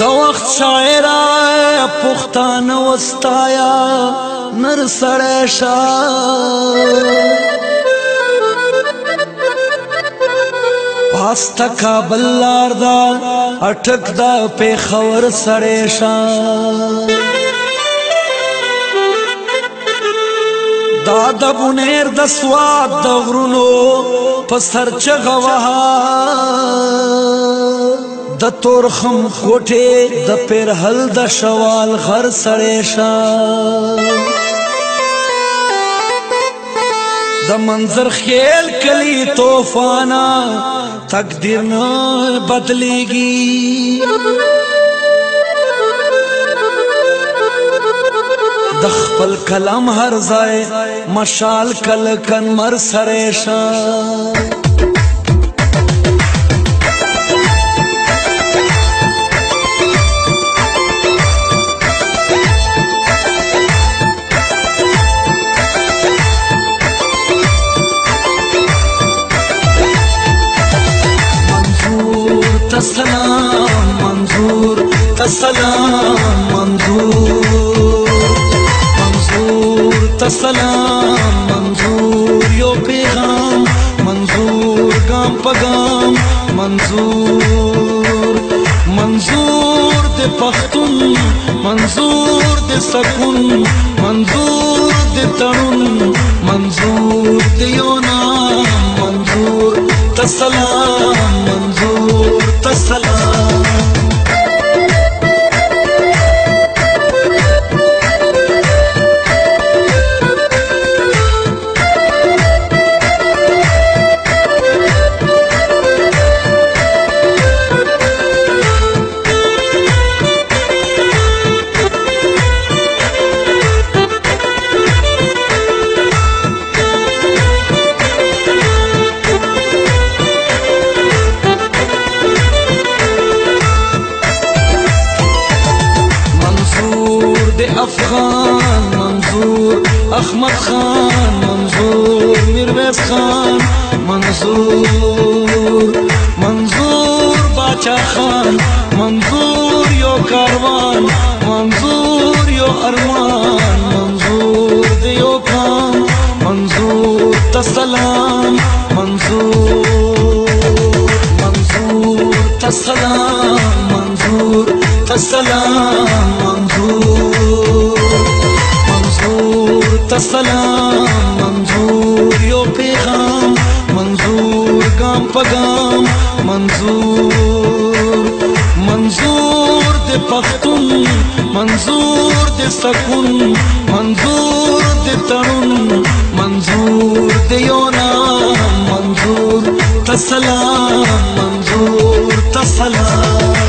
د وخت شاعره پښتانه وستایا نر سړی شه پاسته کابل لار دا اټک دا پېښور سړی شه دا د بونیر د سوات د غرونو په سر چغه وها د تورخم کوټې د پیرهل د شوال غر سړی شه د منظر خیل کلی طوفانا تقدیر نه بدلیږي د خپل کلام هر ځای مشال کل کنمر سړی شه سلام منظور تسلام منظور تسلام منظور یو پیغام منظور گام پگام منظور د پختون منظور د سکون منظور د تړون منظور د یو نام منظور تسلام منظور تسلام افغان منظور احمد خان منظور میرویس خان منظور باچا خان منظور یو کاروان منظور یو ارمان منظور دیو کام منظور تسلام منظور تسلام منظور تسلام منظور تسلام منظور یو پیغام منظور گام پگام منظور د پختون منظور د سکون منظور د تړون منظور د یو نام منظور تسلام منظور تسلام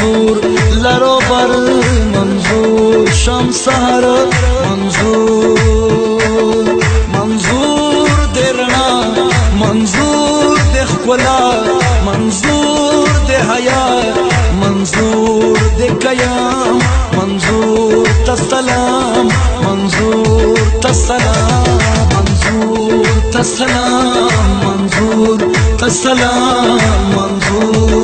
منظور لرو بر منظور شم سهر منظور د رڼا منظور د ښکلا منظور د حیا منظور د قیام منظور تسلام منظور تسلام منظور تسلام منظور تسلام منظور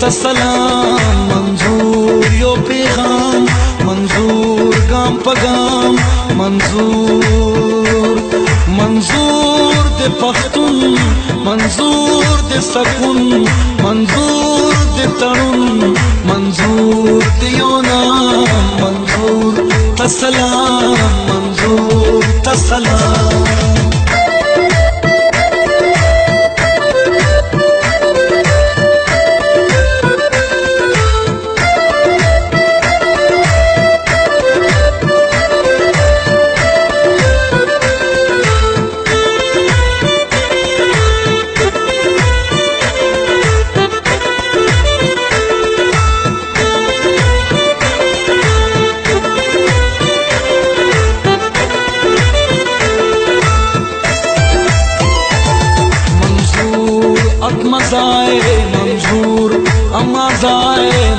تسلام منظور یو پیغام منظور گام پگام منظور د پختون منظور د سکون منظور د تړون منظور د یو نام منظور تسلام منظور تسلام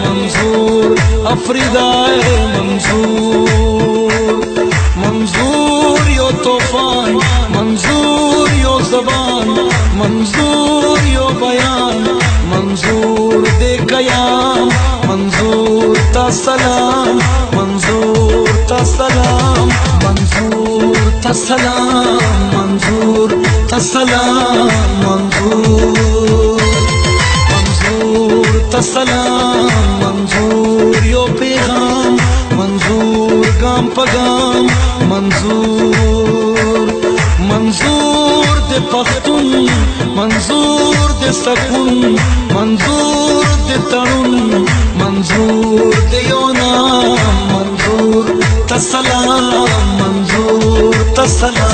मंजूर, अफरीदाए मंजूर। मंजूर यो तूफान, मंजूर यो ज़बान, मंजूर यो बयान, मंजूर दे कयाम, मंजूर ता सलाम, मंजूर ता सलाम, मंजूर ता सलाम, मंजूर ता सलाम, मंजूर, मंजूर ता सलाम, मंजूर यो पैगाम, मंजूर गाम पगाम, मंजूर, मंजूर दे पख्तून, मंजूर दे सकून, मंजूर दे तरुण, मंजूर दे योना, मंजूर ता सलाम, मंजूर ता सलाम।